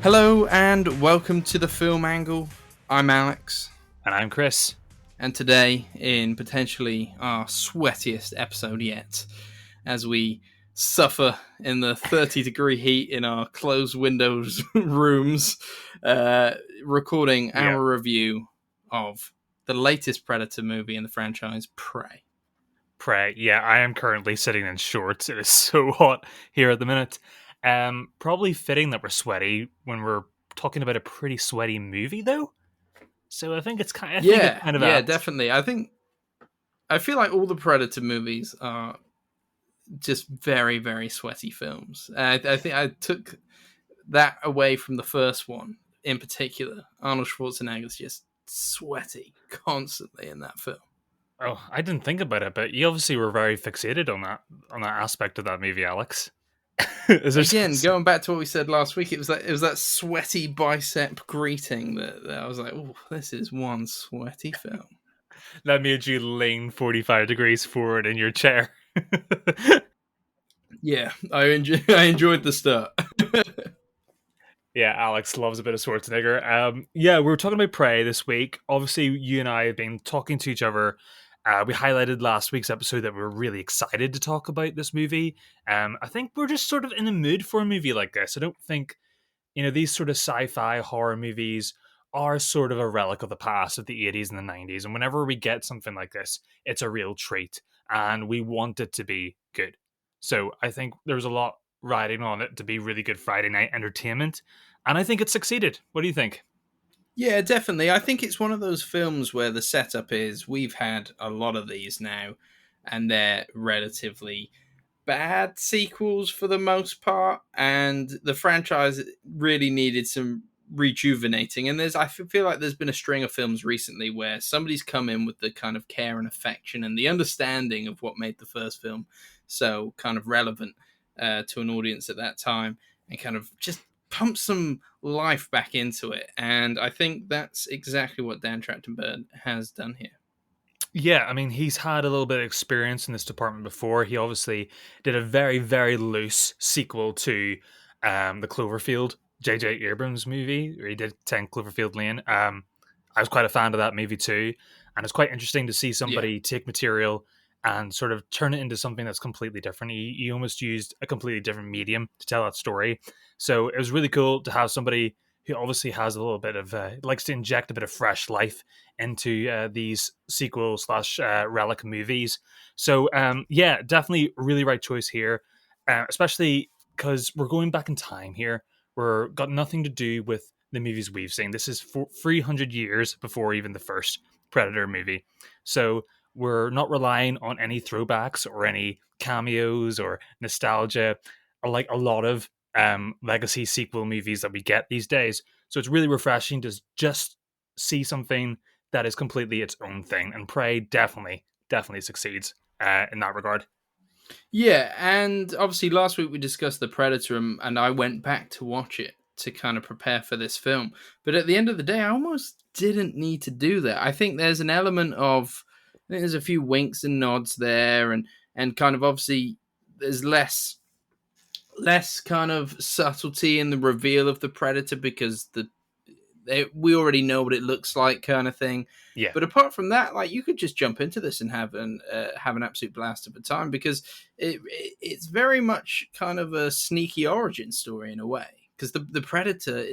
Hello and welcome to the Film Angle. I'm Alex, And I'm Kris. and today, in potentially our sweatiest episode yet, as we suffer in the 30-degree heat in our closed windows rooms, recording Yeah. our review of the latest Predator movie in the franchise, Prey. Prey. Yeah, I am currently sitting in shorts. It is so hot here at the minute. Probably fitting that we're sweaty when we're talking about a pretty sweaty movie, though. So I think it's Yeah, kind of yeah, apt. definitely. I feel like all the Predator movies are just very, very sweaty films. I think I took that away from the first one in particular. Arnold Schwarzenegger's just sweaty constantly in that film. Oh, I didn't think about it, but you obviously were very fixated on that aspect of that movie, Alex. Is there Again, going back to what we said last week, it was that sweaty bicep greeting that I was like, oh, this is one sweaty film. that made you lean 45 degrees forward in your chair? Yeah, I enjoyed the start. Yeah, Alex loves a bit of Schwarzenegger. Yeah, we were talking about Prey this week. Obviously, you and I have been talking to each other. We highlighted last week's episode that we were really excited to talk about this movie. I think we're just sort of in the mood for a movie like this. I don't think, these sort of sci-fi horror movies are sort of a relic of the past of the 80s and the 90s. And whenever we get something like this, it's a real treat. And we want it to be good. So I think there's a lot riding on it to be really good Friday night entertainment. And I think it succeeded. What do you think? Yeah, definitely. I think it's one of those films where the setup is we've had a lot of these now, and they're relatively bad sequels for the most part, and the franchise really needed some rejuvenating. And I feel like there's been a string of films recently where somebody's come in with the kind of care and affection and the understanding of what made the first film so kind of relevant to an audience at that time, and kind of just pump some life back into it. And I think that's exactly what Dan Trachtenberg has done here. Yeah, I mean, he's had a little bit of experience in this department before. He obviously did a very, very loose sequel to the Cloverfield J.J. Abrams movie, where he did 10 Cloverfield Lane. I was quite a fan of that movie too. And it's quite interesting to see Yeah. somebody take material and sort of turn it into something that's completely different. He almost used a completely different medium to tell that story. So it was really cool to have somebody who obviously has a little bit of, likes to inject a bit of fresh life into these sequel slash relic movies. So yeah, definitely really right choice here, especially because we're going back in time here. We're got nothing to do with the movies we've seen. This is 300 years before even the first Predator movie. So we're not relying on any throwbacks or any cameos or nostalgia, like a lot of legacy sequel movies that we get these days. So it's really refreshing to just see something that is completely its own thing. And Prey definitely succeeds in that regard. Yeah, and obviously last week we discussed The Predator, and I went back to watch it to kind of prepare for this film. But at the end of the day, I almost didn't need to do that. I think there's an element of, I think there's a few winks and nods there, and kind of obviously there's less kind of subtlety in the reveal of the Predator because we already know what it looks like, kind of thing. Yeah. But apart from that, like, you could just jump into this and have an absolute blast of a time, because it's very much kind of a sneaky origin story in a way, because the Predator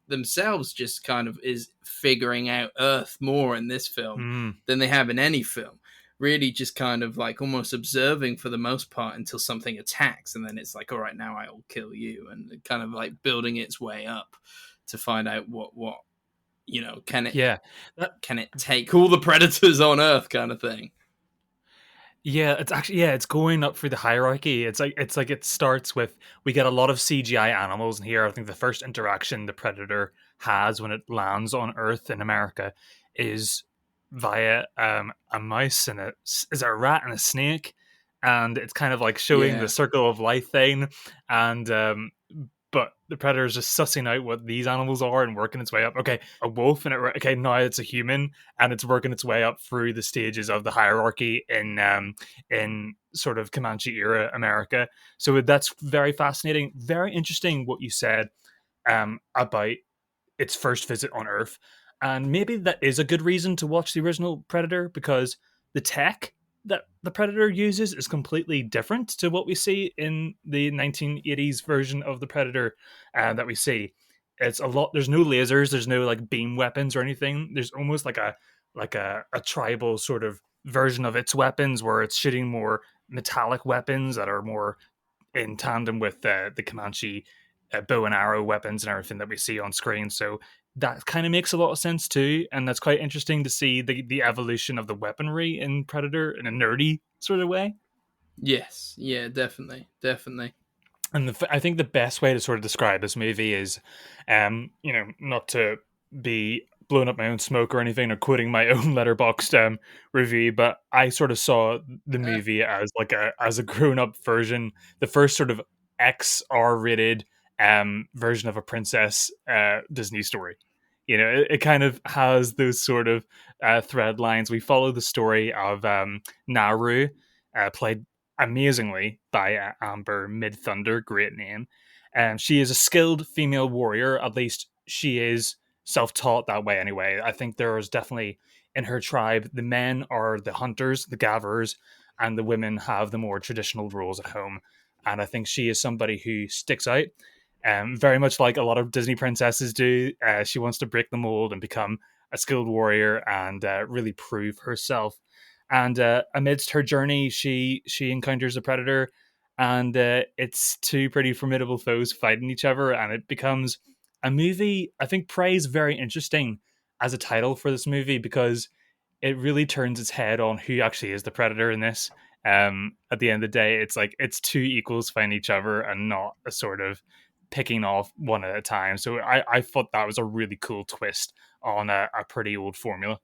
themselves just kind of is figuring out Earth more in this film Mm. than they have in any film. Really just kind of like almost observing for the most part until something attacks, and then it's like, all right, now I'll kill you, and kind of like building its way up to find out what Yeah. can it take all the predators on Earth, kind of thing. Yeah, it's actually it's going up through the hierarchy. It's like it starts with we get a lot of CGI animals in here. I think the first interaction the Predator has when it lands on Earth in America is via a mouse and is it a rat and a snake, and it's kind of like showing the Yeah, circle of life thing. And but the predator is just sussing out what these animals are and working its way up. Okay, a wolf, and okay, now it's a human, and it's working its way up through the stages of the hierarchy in sort of Comanche era America. So that's very fascinating, very interesting what you said about its first visit on Earth. And maybe that is a good reason to watch the original Predator, because the tech that the Predator uses is completely different to what we see in the 1980s version of the Predator that we see. It's a lot. There's no lasers. There's no like beam weapons or anything. There's almost like a tribal sort of version of its weapons, where it's shooting more metallic weapons that are more in tandem with the Comanche bow and arrow weapons and everything that we see on screen. So that kind of makes a lot of sense too, and that's quite interesting to see the evolution of the weaponry in Predator in a nerdy sort of way. Yes, yeah, definitely, definitely. And I think the best way to sort of describe this movie is, not to be blowing up my own smoke or anything or quoting my own Letterboxd review, but I sort of saw the movie as like a grown up version, the first sort of XR rated version of a princess Disney story. It kind of has those sort of thread lines. We follow the story of Naru, played amazingly by Amber Mid Thunder, great name. She is a skilled female warrior. At least she is self-taught that way. Anyway, I think there is definitely in her tribe the men are the hunters, the gatherers, and the women have the more traditional roles at home. And I think she is somebody who sticks out. Very much like a lot of Disney princesses do. She wants to break the mold and become a skilled warrior and really prove herself. And amidst her journey, she encounters a predator, and it's two pretty formidable foes fighting each other, and it becomes a movie. I think Prey is very interesting as a title for this movie, because it really turns its head on who actually is the predator in this. At the end of the day, it's like it's two equals fighting each other and not a sort of picking off one at a time. So I thought that was a really cool twist on a pretty old formula.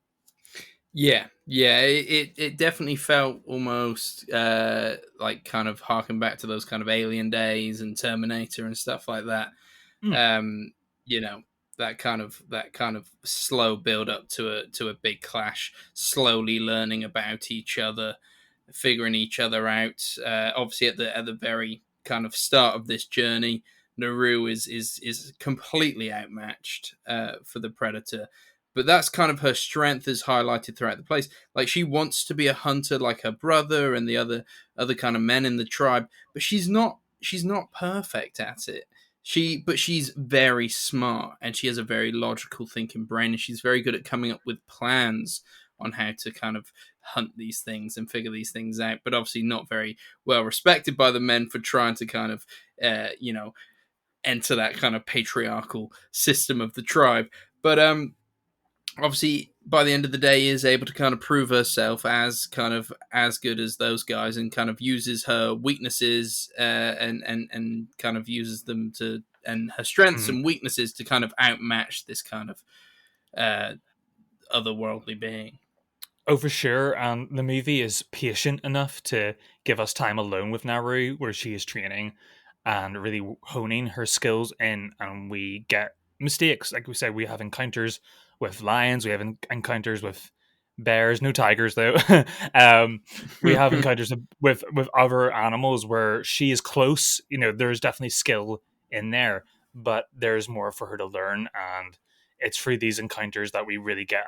Yeah, yeah, it definitely felt almost like kind of harking back to those kind of Alien days and Terminator and stuff like that. Mm, Um, you know, that kind of slow build up to a big clash, slowly learning about each other, figuring each other out. Obviously, at the very kind of start of this journey, Naru is completely outmatched for the Predator, but that's kind of her strength is highlighted throughout the place. Like she wants to be a hunter like her brother and the other kind of men in the tribe, but she's not perfect at it. But she's very smart and she has a very logical thinking brain and she's very good at coming up with plans on how to kind of hunt these things and figure these things out, but obviously not very well respected by the men for trying to kind of enter that kind of patriarchal system of the tribe. But obviously by the end of the day is able to kind of prove herself as kind of as good as those guys and kind of uses her weaknesses and kind of uses them to and her strengths mm. and weaknesses to kind of outmatch this kind of uh, otherworldly being. Oh, for sure. And the movie is patient enough to give us time alone with Naru, where she is training and really honing her skills in. And we get mistakes. Like we said, we have encounters with lions, we have encounters with bears, no tigers though. We have encounters with other animals where she is close. There's definitely skill in there, but there's more for her to learn. And it's through these encounters that we really get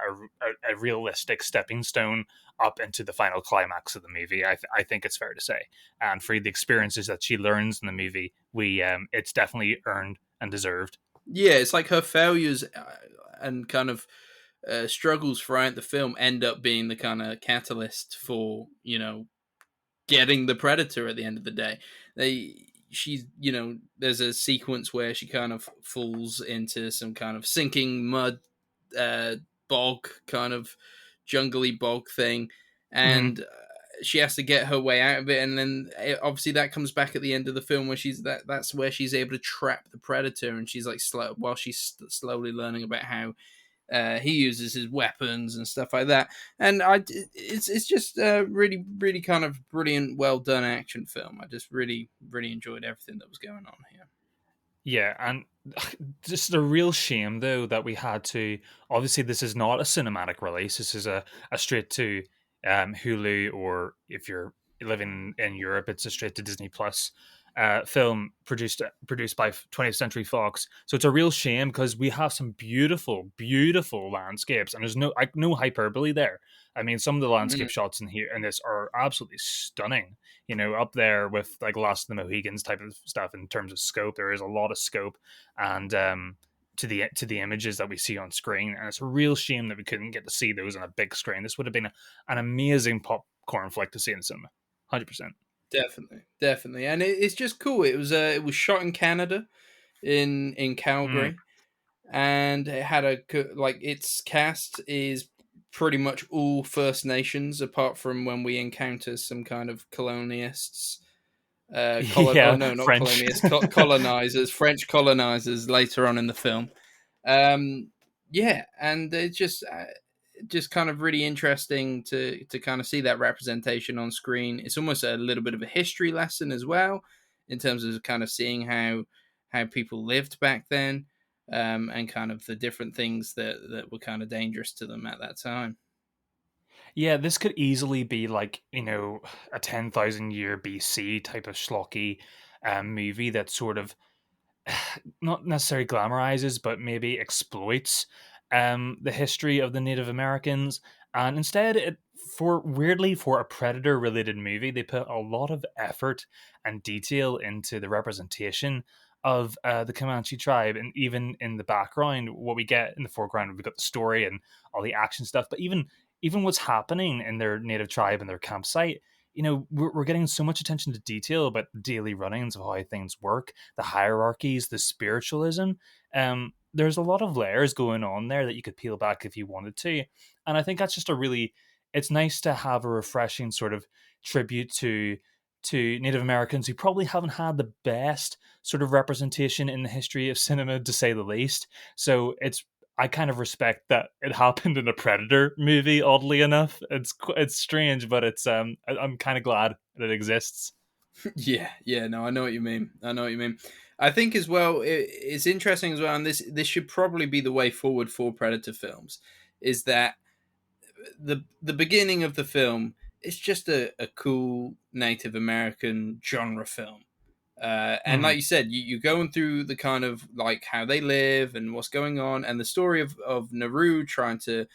a realistic stepping stone up into the final climax of the movie. I think it's fair to say, and for the experiences that she learns in the movie, we it's definitely earned and deserved. Yeah, it's like her failures and kind of struggles throughout the film end up being the kind of catalyst for getting the predator at the end of the day. She's there's a sequence where she kind of falls into some kind of sinking mud uh, bog kind of jungly bog thing, Mm-hmm. and she has to get her way out of it, and then obviously that comes back at the end of the film where that's where she's able to trap the predator, and she's like while she's slowly learning about how he uses his weapons and stuff like that. And it's just a really really kind of brilliant, well done action film. I just really really enjoyed everything that was going on here. Yeah, and just a real shame though that we had to. Obviously, this is not a cinematic release. This is a straight to Hulu, or if you're living in Europe, it's a straight to Disney Plus film produced by 20th Century Fox. So it's a real shame because we have some beautiful, beautiful landscapes, and there's no hyperbole there. I mean, some of the landscape Mm, shots in this are absolutely stunning, up there with like Last of the Mohegans type of stuff in terms of scope. There is a lot of scope and to the images that we see on screen, and it's a real shame that we couldn't get to see those on a big screen. This would have been an amazing popcorn flick to see in the cinema, 100%. definitely, definitely, and it's just cool. It was shot in Canada, in Mm. Calgary, and it had like its cast is pretty much all First Nations, apart from when we encounter some kind of colonists. Oh Yeah, no, not French. colonists, colonizers, French colonizers later on in the film. Um, yeah, and it's just kind of really interesting to kind of see that representation on screen. It's almost a little bit of a history lesson as well, in terms of kind of seeing how people lived back then, and kind of the different things that were kind of dangerous to them at that time. Yeah, this could easily be like, a 10,000 year BC type of schlocky movie that sort of not necessarily glamorizes, but maybe exploits the history of the Native Americans. And instead, for a predator related movie, they put a lot of effort and detail into the representation of the Comanche tribe. And even in the background, what we get in the foreground, we've got the story and all the action stuff. But even what's happening in their native tribe and their campsite, we're getting so much attention to detail about the daily runnings of how things work, the hierarchies, the spiritualism. There's a lot of layers going on there that you could peel back if you wanted to, and I think that's just a really. It's nice to have a refreshing sort of tribute to Native Americans who probably haven't had the best sort of representation in the history of cinema, to say the least. So I kind of respect that it happened in a Predator movie. Oddly enough, it's strange, but I'm kind of glad that it exists. Yeah, yeah, no, I know what you mean. I know what you mean. I think as well, it's interesting as well, and this should probably be the way forward for Predator films, is that the beginning of the film is just a cool Native American genre film. And Mhm. like you said, you're going through the kind of like how they live and what's going on, and the story of Naru trying to,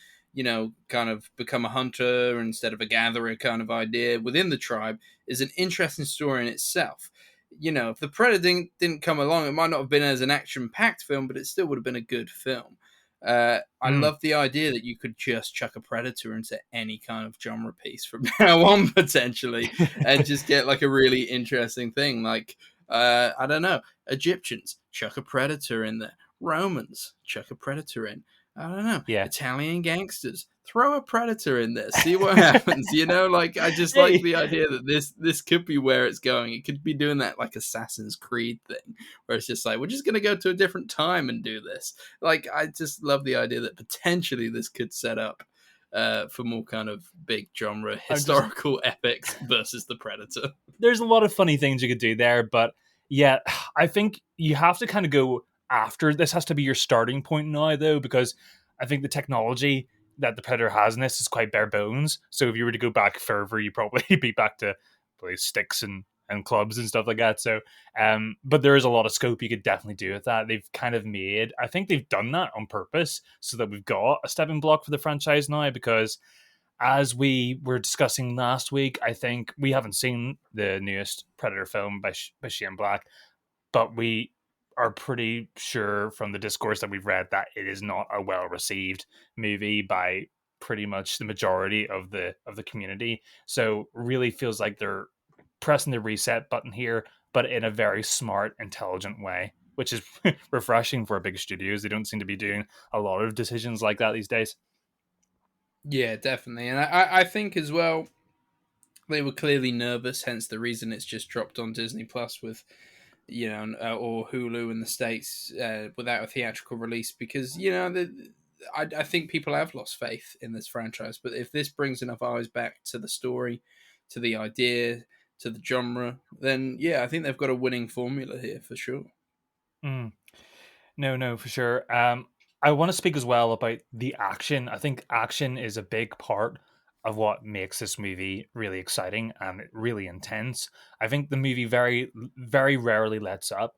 kind of become a hunter instead of a gatherer kind of idea within the tribe is an interesting story in itself. If the Predator didn't come along, it might not have been as an action packed film, but it still would have been a good film. I Mm. love the idea that you could just chuck a Predator into any kind of genre piece from now on, potentially, and just get like a really interesting thing. Like, I don't know, Egyptians, chuck a Predator in there. Romans, chuck a Predator in. I don't know, Yeah. Italian gangsters, throw a Predator in there, see what happens. Like I just like Hey. the idea that this could be where it's going. It could be doing that like Assassin's Creed thing, where it's just like we're just gonna go to a different time and do this. Like I just love the idea that potentially this could set up for more kind of big genre I'm just historical epics versus the Predator. There's a lot of funny things you could do there, but yeah, I think you have to kind of go after this has to be your starting point now though, because I think the technology that the Predator has in this is quite bare bones. So if you were to go back further, you probably be back to probably sticks and clubs and stuff like that. So but there is a lot of scope you could definitely do with that. They've kind of made I think they've done that on purpose so that we've got a stepping block for the franchise now, because as we were discussing last week, I think we haven't seen the newest Predator film by Shane Black, but we are pretty sure from the discourse that we've read that it is not a well received movie by pretty much the majority of the community. So really feels like they're pressing the reset button here, but in a very smart, intelligent way, which is refreshing for big studios. They don't seem to be doing a lot of decisions like that these days. Yeah, definitely, and I think as well they were clearly nervous, hence the reason it's just dropped on Disney Plus with or Hulu in the states without a theatrical release because I think people have lost faith in this franchise. But if this brings enough eyes back to the story, to the idea, to the genre, then yeah, I think they've got a winning formula here for sure. Mm. No, no, for sure. I want to speak as well about the action. I think action is a big part of what makes this movie really exciting and really intense. I think the movie very rarely lets up.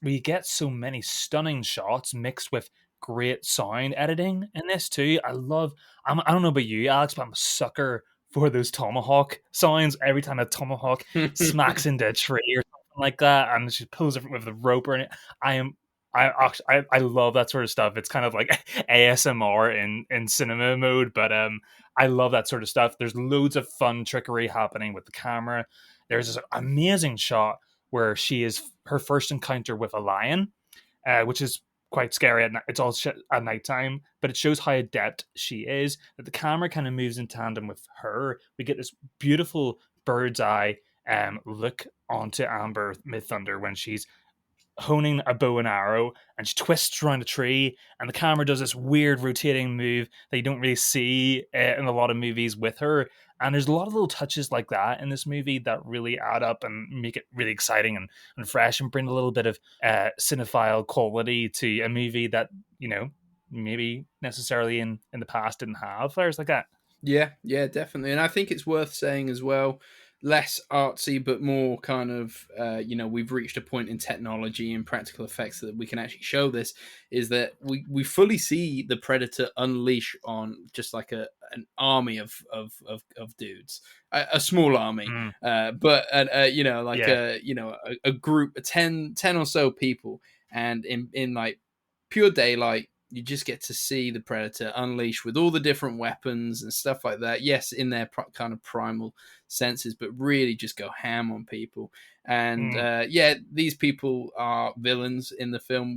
We get so many stunning shots mixed with great sound editing in this too. I don't know about you, Alex, but I'm a sucker for those tomahawk sounds. Every time a tomahawk smacks into a tree or something like that, and she pulls it with the rope or anything, I am I love that sort of stuff. It's kind of like ASMR in cinema mode, but I love that sort of stuff. There's loads of fun trickery happening with the camera. There's this amazing shot where she is her first encounter with a lion, which is quite scary. It's all at nighttime, but it shows how adept she is. That the camera kind of moves in tandem with her. We get this beautiful bird's eye look onto Amber Mid Thunder when she's honing a bow and arrow, and she twists around a tree, and the camera does this weird rotating move that you don't really see in a lot of movies with her. And there's a lot of little touches like that in this movie that really add up and make it really exciting and fresh, and bring a little bit of cinephile quality to a movie that, you know, maybe necessarily in the past didn't have flares like that. Yeah, yeah, definitely. And I think it's worth saying as well, less artsy, but more kind of, we've reached a point in technology and practical effects that we can actually show this, is that we fully see the Predator unleash on just like an army of dudes, a small army, Mm, but, like yeah. a group of 10 or so people. And in like pure daylight, you just get to see the Predator unleash with all the different weapons and stuff like that. Yes, in their kind of primal senses, but really just go ham on people. And Mm. these people are villains in the film.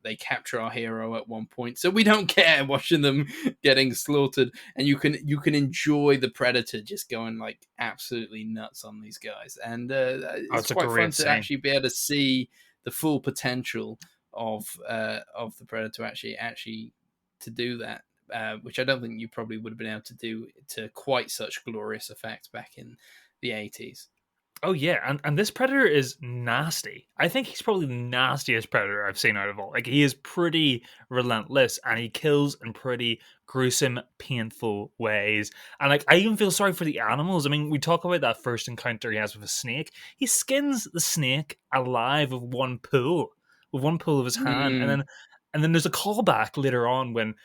They capture our hero at one point, so we don't care watching them getting slaughtered. And you can enjoy the Predator just going like absolutely nuts on these guys. And Oh, it's it's a quite fun great to scene. actually be able to see the full potential of the Predator actually to do that, which I don't think you probably would have been able to do to quite such glorious effect back in the 80s. Oh yeah, and this predator is nasty. I think he's probably the nastiest predator I've seen out of all. Like he is pretty relentless, and he kills in pretty gruesome, painful ways. And like I even feel sorry for the animals. I mean, we talk about that first encounter he has with a snake. He skins the snake alive with one pull of his hand, Mm. and then there's a callback later on when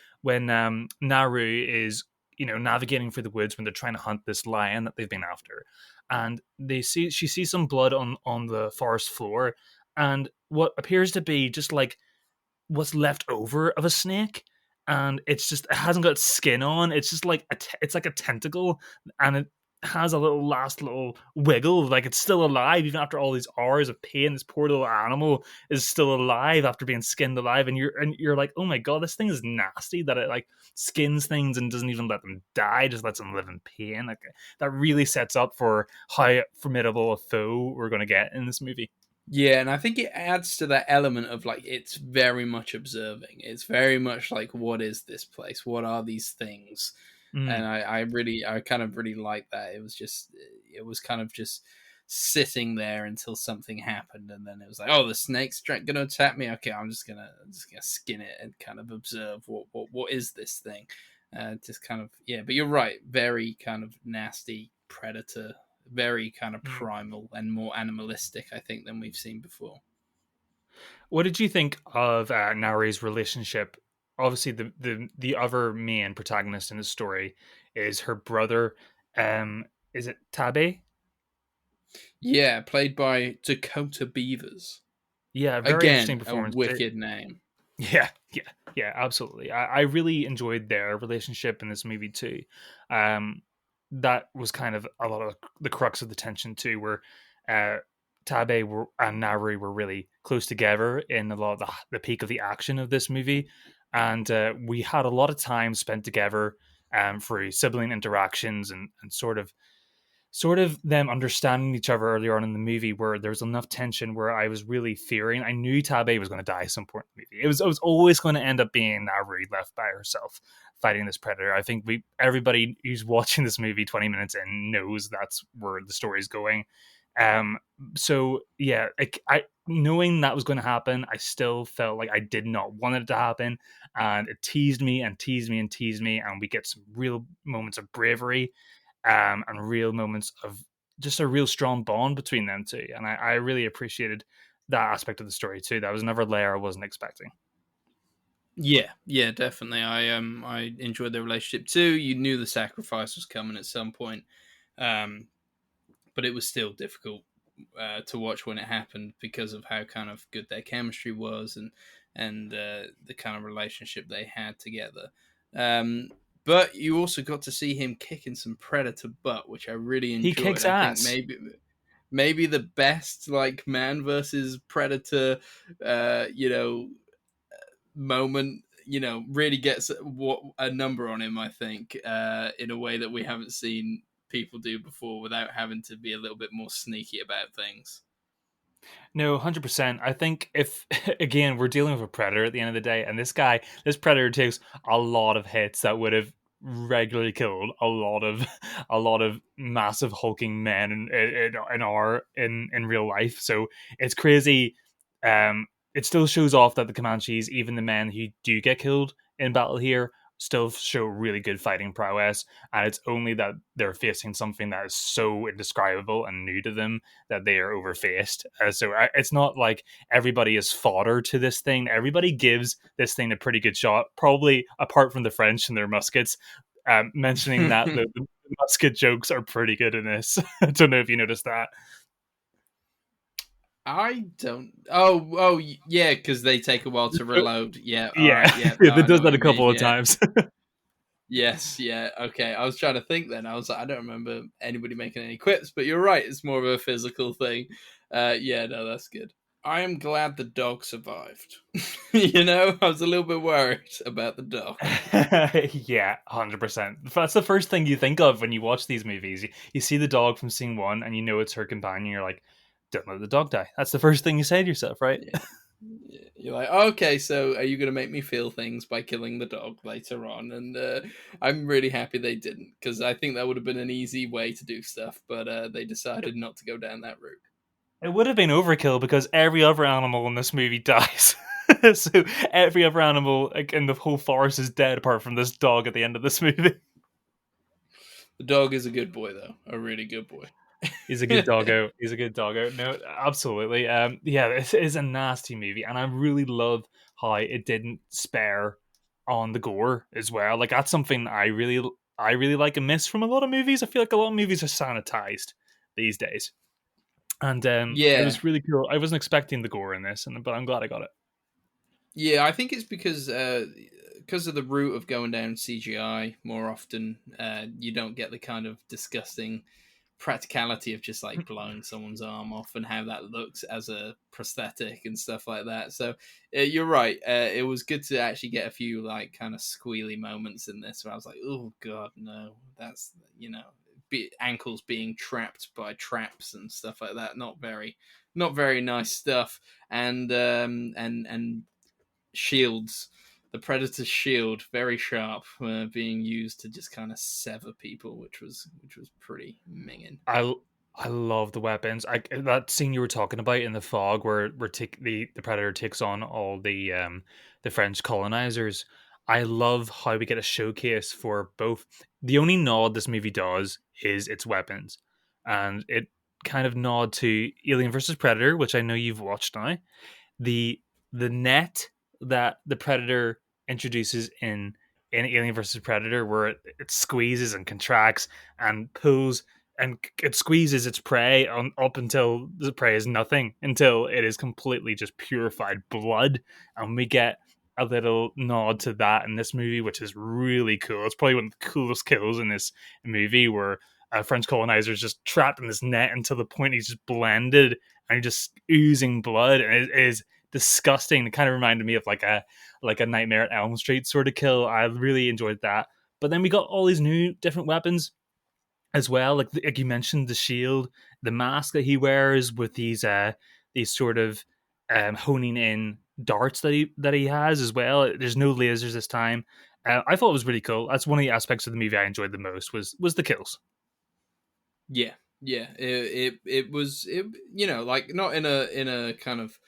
Naru is, you know, navigating through the woods when they're trying to hunt this lion that they've been after, and she sees some blood on the forest floor, and what appears to be just like what's left over of a snake, and it hasn't got skin on. It's just like it's like a tentacle, and it has a little last little wiggle, like it's still alive even after all these hours of pain. This poor little animal is still alive after being skinned alive, and you're like, oh my god, this thing is nasty that it like skins things and doesn't even let them die, just lets them live in pain. Like that really sets up for how formidable a foe we're going to get in this movie. Yeah, and I think it adds to that element of like it's very much observing. It's very much like, what is this place? What are these things? And Mm. I kind of really like that. It was kind of just sitting there until something happened, and then it was like, oh, the snake's gonna attack me. Okay, I'm just gonna skin it and kind of observe what is this thing. Just kind of, yeah. But you're right, very kind of nasty predator, very kind of Mm. primal and more animalistic, I think, than we've seen before. What did you think of Naori's relationship? Obviously, the other main protagonist in the story is her brother. Is it Tabe? Yeah, played by Dakota Beavers. Yeah, very interesting Again, a performance. wicked name. Yeah, yeah, yeah, absolutely. I really enjoyed their relationship in this movie too. Um, that was kind of a lot of the crux of the tension too, where uh, and Naru were really close together in a lot of the peak of the action of this movie, and we had a lot of time spent together through sibling interactions and sort of them understanding each other earlier on in the movie, where there was enough tension where I was really fearing. I knew Tabe was going to die at some point in the movie. It was always going to end up being Naru left by herself fighting this predator. I think everybody who's watching this movie 20 minutes in knows that's where the story is going. Um, so yeah, I knowing that was going to happen, I still felt like I did not want it to happen, and it teased me and teased me and teased me, and we get some real moments of bravery, and real moments of just a real strong bond between them two, and I really appreciated that aspect of the story too. That was another layer I wasn't expecting. Yeah, yeah, definitely. I enjoyed their relationship too. You knew the sacrifice was coming at some point, um, but it was still difficult to watch when it happened because of how kind of good their chemistry was, and the kind of relationship they had together. Um, but you also got to see him kicking some Predator butt, which I really He enjoyed. kicks I think ass. maybe the best like man versus Predator, you know, moment, really gets what a number on him. I think in a way that we haven't seen people do before, without having to be a little bit more sneaky about things. No, 100%. I think if again we're dealing with a predator at the end of the day, and this predator takes a lot of hits that would have regularly killed a lot of massive hulking men in real life. So it's crazy. It still shows off that the Comanches, even the men who do get killed in battle here, still show really good fighting prowess. And it's only that they're facing something that is so indescribable and new to them that they are overfaced. It's not like everybody is fodder to this thing. Everybody gives this thing a pretty good shot, probably apart from the French and their muskets. Mentioning that the musket jokes are pretty good in this. I don't know if you noticed that. I don't. Oh, yeah, because they take a while to reload. Yeah, all Yeah, right. Yeah, no, it I know does what that a you mean. couple of Yeah, times. yes, yeah. Okay, I was trying to think. Then I was like, I don't remember anybody making any quips, but you're right. It's more of a physical thing. Yeah, no, that's good. I am glad the dog survived. I was a little bit worried about the dog. Yeah, 100%. That's the first thing you think of when you watch these movies. You see the dog from scene one, and you know it's her companion. You're like, "Don't let the dog die." That's the first thing you say to yourself, right? Yeah. Yeah. You're like, okay, so are you going to make me feel things by killing the dog later on? And I'm really happy they didn't, because I think that would have been an easy way to do stuff, but they decided not to go down that route. It would have been overkill because every other animal in this movie dies. So every other animal like, in the whole forest is dead apart from this dog at the end of this movie. The dog is a good boy, though, a really good boy. He's a good doggo. He's a good doggo. No, absolutely. Yeah, this is a nasty movie, and I really love how it didn't spare on the gore as well. Like that's something I really like and miss from a lot of movies. I feel like a lot of movies are sanitized these days, and it Yeah, was really cool. I wasn't expecting the gore in this, but I'm glad I got it. yeah, I think it's because of the route of going down CGI more often. You don't get the kind of disgusting practicality of just like blowing someone's arm off and how that looks as a prosthetic and stuff like that. So you're right. It was good to actually get a few like kind of squealy moments in this where I was like, oh god, no, that's ankles being trapped by traps and stuff like that. Not very nice stuff. And shields. The Predator's shield, very sharp, being used to just kind of sever people, which was pretty minging. I I love the weapons. That scene you were talking about in the fog, where the predator takes on all the French colonizers. I love how we get a showcase for both. The only nod this movie does is its weapons, and it kind of nod to Alien versus Predator, which I know you've watched now. The the net that the predator introduces in Alien versus Predator, where it squeezes and contracts and pulls and it squeezes its prey up until the prey is nothing, until it is completely just purified blood, and we get a little nod to that in this movie, which is really cool. It's probably one of the coolest kills in this movie, where a French colonizer is just trapped in this net until the point he's just blended and just oozing blood, and it is disgusting. It kind of reminded me of like a Nightmare at Elm Street sort of kill. I really enjoyed that. But then we got all these new different weapons as well. Like you mentioned, the shield, the mask that he wears with these sort of honing in darts that he has as well. There's no lasers this time. I thought it was really cool. That's one of the aspects of the movie I enjoyed the most was the kills. Yeah, Yeah, it was like not in a kind of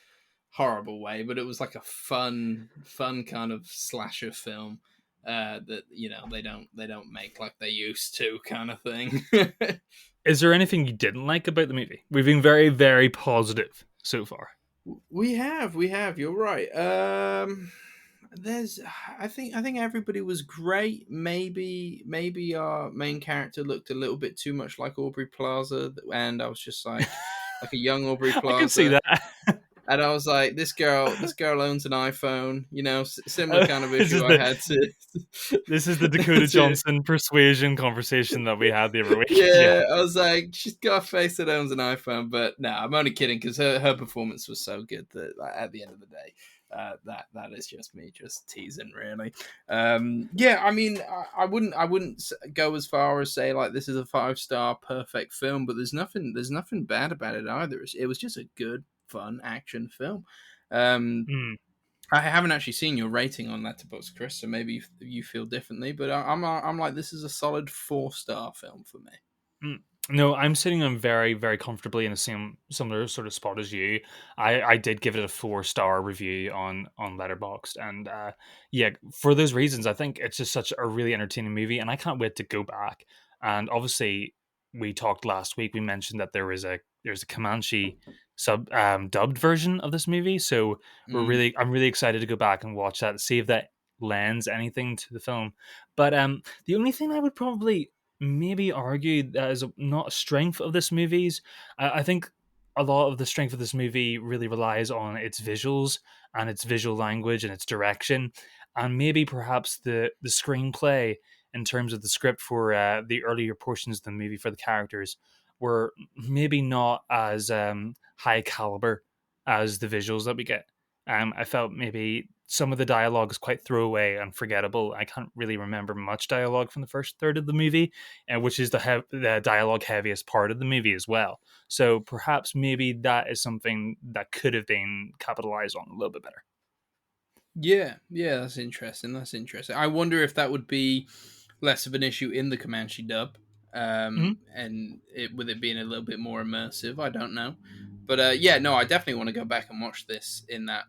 horrible way, but it was like a fun kind of slasher film that they don't make like they used to kind of thing. Is there anything you didn't like about the movie? We've been very, very positive so far. We have. You're right. There's, I think everybody was great. Maybe our main character looked a little bit too much like Aubrey Plaza, and I was just like a young Aubrey I can see Plaza, that. and I was like, this girl owns an iPhone. Similar Uh, kind of this issue is I the had to this is the Dakota to Johnson persuasion conversation that we had the other week. Yeah. yeah, I was like, she's got a face that owns an iPhone, but no, I'm only kidding because her performance was so good that like, at the end of the day, that is just me just teasing, really. Yeah, I mean, I wouldn't go as far as say like this is a 5-star perfect film, but there's nothing bad about it either. It was just a good, fun action film. Um, Mm. I haven't actually seen your rating on Letterboxd, Chris, so maybe you feel differently. But I'm like, this is a solid 4-star film for me. Mm. No, I'm sitting on very, very comfortably in the same similar sort of spot as you. I did give it a 4-star review on Letterboxd, and yeah, for those reasons, I think it's just such a really entertaining movie, and I can't wait to go back. And obviously, we talked last week. We mentioned that there's a Comanche dubbed version of this movie, so Mm. I'm really excited to go back and watch that, see if that lends anything to the film. But the only thing I would probably maybe argue that is not a strength of this movie's. I think a lot of the strength of this movie really relies on its visuals and its visual language and its direction, and maybe perhaps the screenplay in terms of the script for the earlier portions of the movie for the characters were maybe not as high caliber as the visuals that we get. I felt maybe some of the dialogue is quite throwaway and forgettable. I can't really remember much dialogue from the first third of the movie, which is the dialogue heaviest part of the movie as well. So perhaps maybe that is something that could have been capitalized on a little bit better. Yeah, yeah, that's interesting. That's interesting. I wonder if that would be less of an issue in the Comanche dub, Mhm. and with it being a little bit more immersive. I don't know, but yeah, no, I definitely want to go back and watch this in that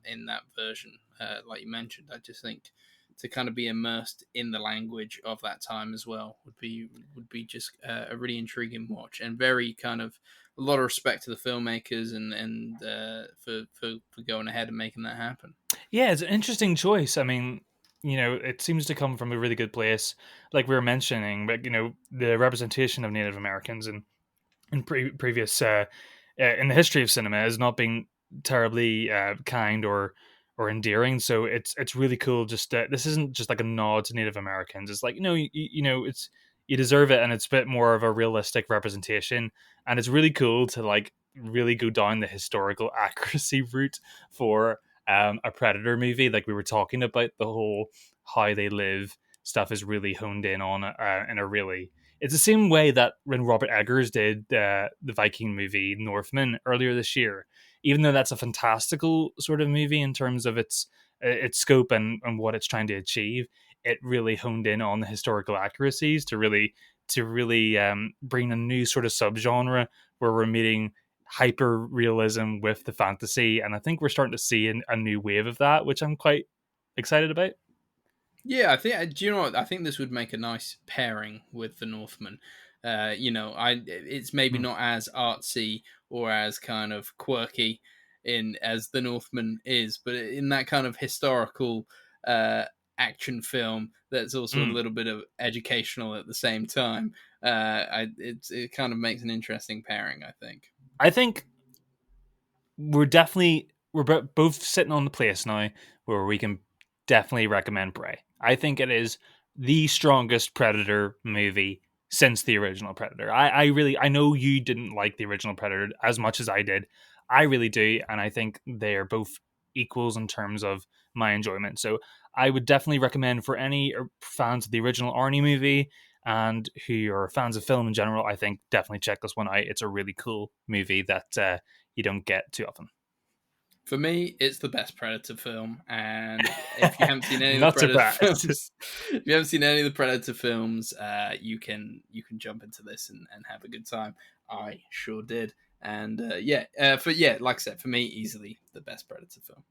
version, like you mentioned. I just think to kind of be immersed in the language of that time as well would be just a really intriguing watch and very kind of a lot of respect to the filmmakers and for going ahead and making that happen. Yeah, it's an interesting choice. I mean, it seems to come from a really good place, like we were mentioning. But the representation of Native Americans in previous in the history of cinema has not been terribly kind or endearing. So it's really cool. Just this isn't just like a nod to Native Americans. It's like it's you deserve it, and it's a bit more of a realistic representation. And it's really cool to like really go down the historical accuracy route for a Predator movie. Like we were talking about, the whole how they live stuff is really honed in on in a really, it's the same way that when Robert Eggers did the Viking movie Northman earlier this year. Even though that's a fantastical sort of movie in terms of its scope and what it's trying to achieve, it really honed in on the historical accuracies to really bring a new sort of subgenre where we're meeting hyper realism with the fantasy, and I think we're starting to see a new wave of that, which I'm quite excited about. Yeah, I think. Do you know what? I think this would make a nice pairing with the Northman. It's maybe Mm. not as artsy or as kind of quirky in as the Northman is, but in that kind of historical uh, action film that's also a Mm. little bit of educational at the same time. It kind of makes an interesting pairing, I think. I think we're both sitting on the place now where we can definitely recommend Prey. I think it is the strongest Predator movie since the original Predator. I know you didn't like the original Predator as much as I did. I really do, and I think they are both equals in terms of my enjoyment. So I would definitely recommend for any fans of the original Arnie movie and who are fans of film in general. I think definitely check this one out. It's a really cool movie that you don't get too often. For me, it's the best Predator film, and if you haven't seen any of the Not Predator surprised. films, if you haven't seen any of the Predator films, you can jump into this and have a good time. I sure did. And like I said, for me, easily the best Predator film.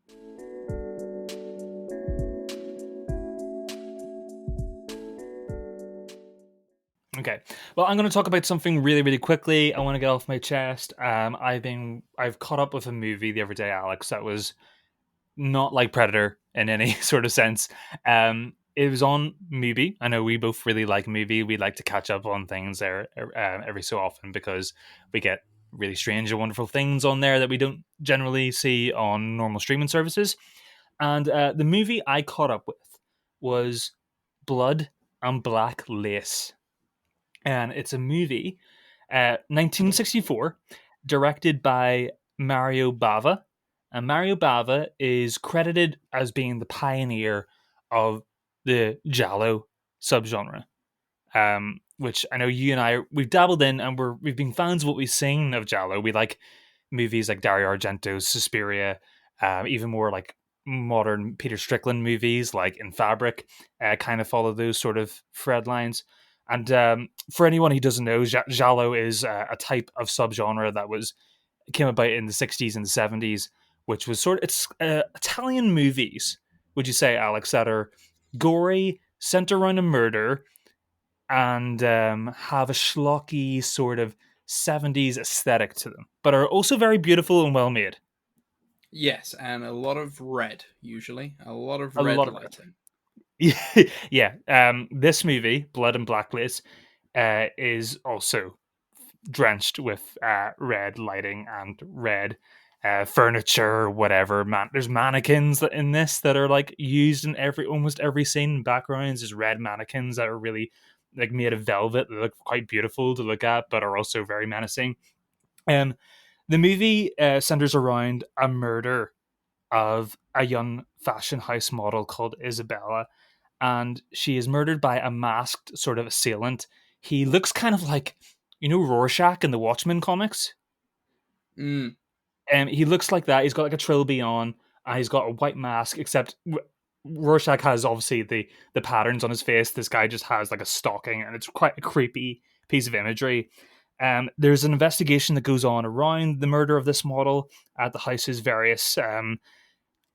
Okay. Well, I'm going to talk about something really, really quickly. I want to get off my chest. I've caught up with a movie the other day, Alex, that was not like Predator in any sort of sense. It was on Mubi. I know we both really like Mubi. We like to catch up on things there every so often because we get really strange and wonderful things on there that we don't generally see on normal streaming services. And the movie I caught up with was Blood and Black Lace, and it's a movie, 1964, directed by Mario Bava. And Mario Bava is credited as being the pioneer of the Giallo subgenre, which I know you and we've dabbled in, and we've been fans of what we've seen of Giallo. We like movies like Dario Argento's Suspiria, even more like modern Peter Strickland movies like In Fabric, kind of follow those sort of thread lines. And for anyone who doesn't know, Giallo is a type of subgenre that came about in the 60s and the 70s, which was it's Italian movies, would you say, Alex, that are gory, centered around a murder, and have a schlocky sort of 70s aesthetic to them, but are also very beautiful and well made. Yes, and a lot of red, usually. A lot of A red lot of it. lighting. Yeah. This movie, Blood and Black Lace, is also drenched with red lighting and red furniture, whatever. There's mannequins in this that are like used in almost every scene. Backgrounds is red mannequins that are really like made of velvet. They look quite beautiful to look at, but are also very menacing. Um, the movie centers around a murder of a young fashion house model called Isabella, and she is murdered by a masked sort of assailant. He looks kind of like, Rorschach in the Watchmen comics. Mm. He looks like that. He's got like a trilby on, and he's got a white mask. Except Rorschach has obviously the patterns on his face. This guy just has like a stocking, and it's quite a creepy piece of imagery. There's an investigation that goes on around the murder of this model at the house's various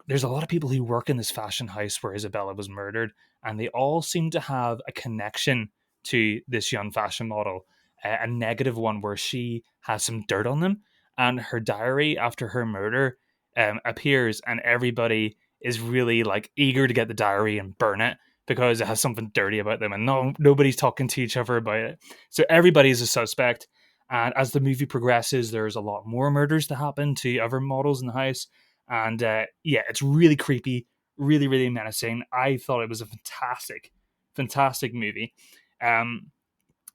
there's a lot of people who work in this fashion house where Isabella was murdered, and they all seem to have a connection to this young fashion model, a negative one where she has some dirt on them, and her diary after her murder appears, and everybody is really like eager to get the diary and burn it because it has something dirty about them, and nobody's talking to each other about it. So everybody's a suspect. And as the movie progresses, there's a lot more murders to happen to other models in the house, and it's really creepy, really, really menacing. I thought it was a fantastic, fantastic movie. Um,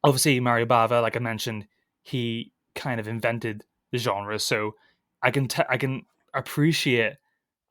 Obviously, Mario Bava, like I mentioned, he kind of invented the genre, so I can appreciate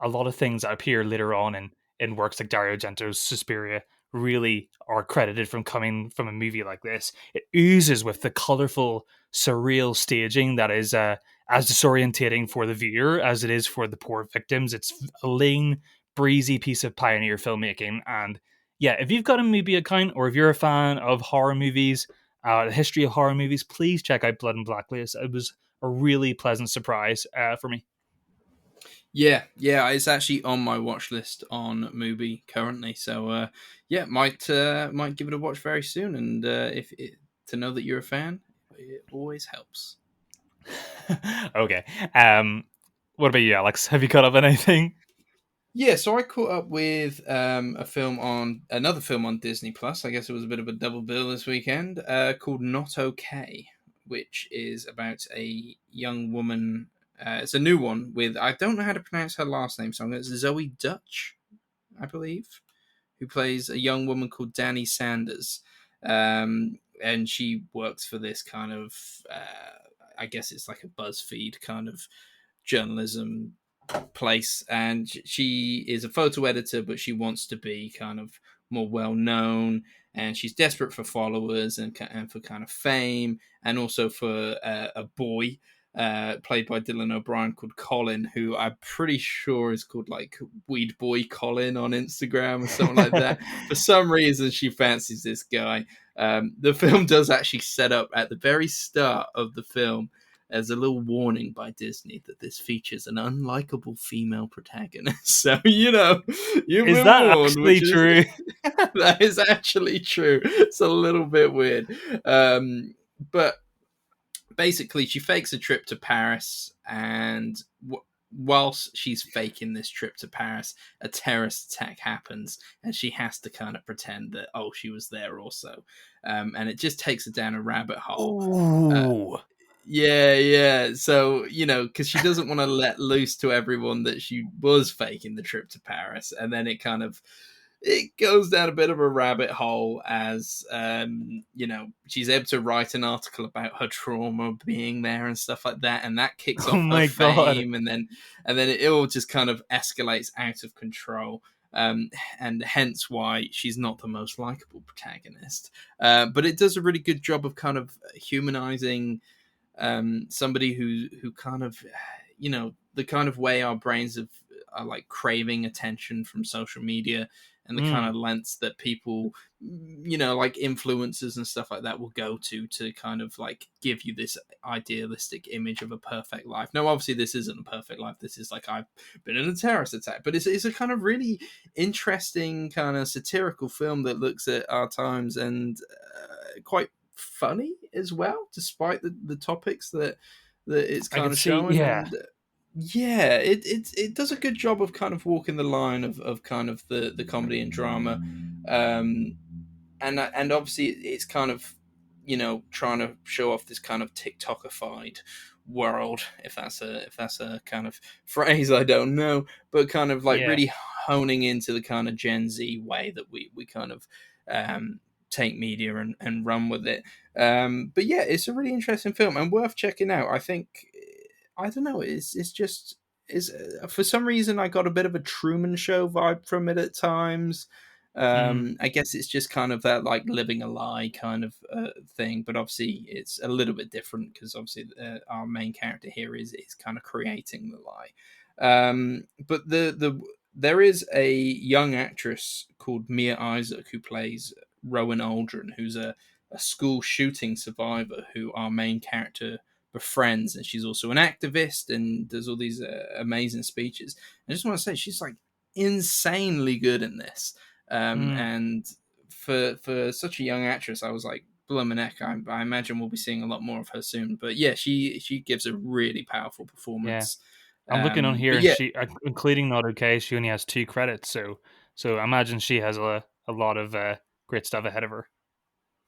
a lot of things that appear later on in works like Dario Argento's Suspiria really are credited from coming from a movie like this. It oozes with the colorful, surreal staging that is as disorientating for the viewer as it is for the poor victims. It's a lean, breezy piece of pioneer filmmaking. And yeah, if you've got a Mubi account or if you're a fan of horror movies, the history of horror movies, please check out Blood and Black Lace. It was a really pleasant surprise for me. Yeah, it's actually on my watch list on Mubi currently. So might give it a watch very soon. And to know that you're a fan, it always helps. Okay. What about you, Alex? Have you caught up on anything? Yeah, so I caught up with another film on Disney Plus. I guess it was a bit of a double bill this weekend, called Not Okay, which is about a young woman. It's a new one with, I don't know how to pronounce her last name, so I'm going to Zoe Dutch, I believe, who plays a young woman called Danny Sanders, and she works for this kind of, I guess it's like a BuzzFeed kind of journalism place, and she is a photo editor, but she wants to be kind of more well known, and she's desperate for followers and for kind of fame, and also for a boy played by Dylan O'Brien called Colin, who I'm pretty sure is called like Weed Boy Colin on Instagram or something like that. For some reason, she fancies this guy. The film does actually set up at the very start of the film as a little warning by Disney that this features an unlikable female protagonist. So, you've Is been that warned, actually which is true? that is actually true. It's a little bit weird. But basically, she fakes a trip to Paris, and whilst she's faking this trip to Paris, a terrorist attack happens, and she has to kind of pretend that, oh, she was there also. And it just takes her down a rabbit hole. Uh, Ooh. yeah, yeah. So, because she doesn't want to let loose to everyone that she was faking the trip to Paris, and then it goes down a bit of a rabbit hole as she's able to write an article about her trauma being there and stuff like that, and that kicks Oh off her my god. fame, and then it all just kind of escalates out of control. And hence why she's not the most likable protagonist. But it does a really good job of kind of humanizing somebody who kind of, the kind of way our brains are like craving attention from social media, and the kind Mm, of lengths that people, like influencers and stuff like that, will go to kind of like give you this idealistic image of a perfect life. No, obviously this isn't a perfect life. This is like, I've been in a terrorist attack, but it's a kind of really interesting kind of satirical film that looks at our times, and quite funny as well, despite the topics that it's I kind could of see, showing. yeah. And yeah, it does a good job of kind of walking the line of kind of the comedy and drama. And obviously it's kind of, trying to show off this kind of TikTokified world, if that's a kind of phrase, I don't know, but kind of like Yeah. really honing into the kind of Gen Z way that we kind of take media and run with it. But yeah, it's a really interesting film and worth checking out. I think, I don't know, it's just is for some reason I got a bit of a Truman Show vibe from it at times. Mm, I guess it's just kind of that like living a lie kind of thing, but obviously it's a little bit different because obviously our main character here is kind of creating the lie. But there is a young actress called Mia Isaac who plays Rowan Aldrin, who's a school shooting survivor who our main character befriends, and she's also an activist and does all these amazing speeches. I just want to say she's like insanely good in this, mm, and for such a young actress, I was like, blooming heck, I imagine we'll be seeing a lot more of her soon. But yeah, she gives a really powerful yeah. performance. I'm looking on here, But and yeah, she, including not okay, she only has 2 credits. So I imagine she has a lot of great stuff ahead of her.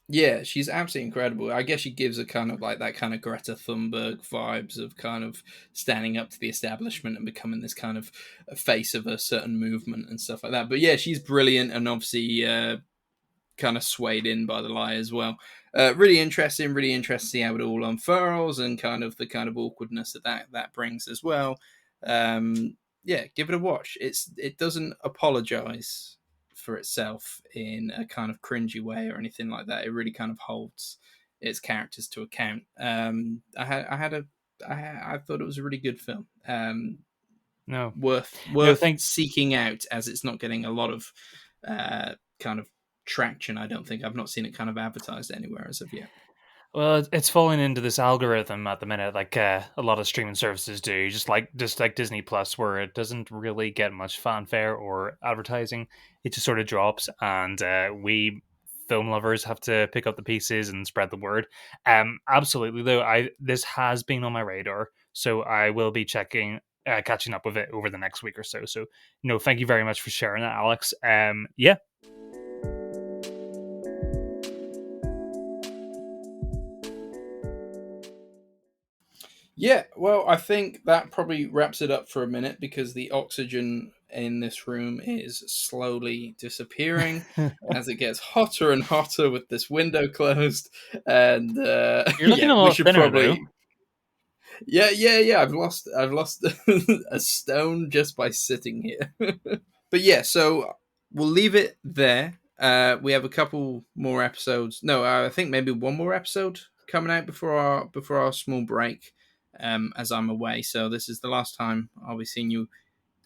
yeah, she's absolutely incredible. I guess she gives a kind of like that kind of Greta Thunberg vibes of kind of standing up to the establishment and becoming this kind of face of a certain movement and stuff like that. But yeah, she's brilliant, and obviously kind of swayed in by the lie as well. Really interesting, really interesting to see how it all unfurls and kind of the kind of awkwardness that brings as well. Yeah, give it a watch. It doesn't apologize for itself in a kind of cringy way or anything like that. It really kind of holds its characters to account. I thought it was a really good film. No, no, Worth thank. seeking out, as it's not getting a lot of kind of traction. I don't think I've not seen it kind of advertised anywhere as of yet. Well, it's falling into this algorithm at the minute, like a lot of streaming services do, just like Disney Plus, where it doesn't really get much fanfare or advertising. It just sort of drops, and we film lovers have to pick up the pieces and spread the word. Absolutely, though, I this has been on my radar, so I will be catching up with it over the next week or so. So, no, thank you very much for sharing that, Alex. Yeah. Yeah, well, I think that probably wraps it up for a minute because the oxygen in this room is slowly disappearing as it gets hotter and hotter with this window closed. And You're looking yeah, a we lot should thinner, though. probably. Yeah, yeah, yeah. I've lost a stone just by sitting here. But yeah, so we'll leave it there. We have a couple more episodes. No, I think maybe one more episode coming out before our small break. As I'm away, so this is the last time I'll be seeing you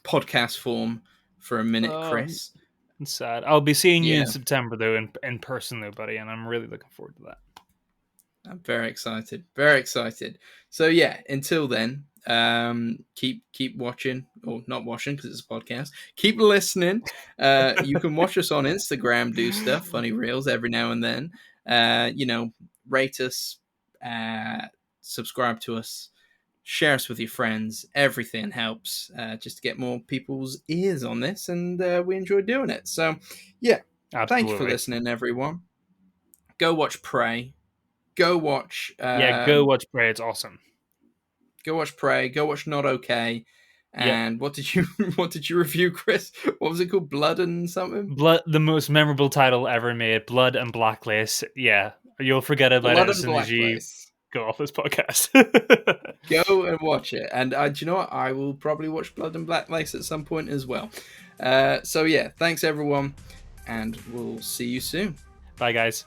podcast form for a minute, Um, Chris. It's sad. I'll be seeing you in Yeah, September though, in person though, buddy, and I'm really looking forward to that. I'm very excited. Very excited. So yeah, until then, keep watching or not watching because it's a podcast. Keep listening. You can watch us on Instagram, do stuff, funny reels every now and then. Rate us, subscribe to us, share us with your friends. Everything helps just to get more people's ears on this, and we enjoy doing it. So yeah, thank you for Absolutely. listening, everyone. Go watch Prey. Go watch Yeah, go watch Prey. It's awesome. Go watch Prey. Go watch Not Okay. Yep. And what did you what did you review, Chris? What was it called? Blood and something? Blood, the most memorable title ever made. Blood and Black Lace. Yeah, you'll forget about it Blood as and soon as Black you Lace. go off this podcast. Go and watch it. And do you know what? I will probably watch Blood and Black Lace at some point as well. So yeah, thanks everyone, and we'll see you soon. Bye, guys.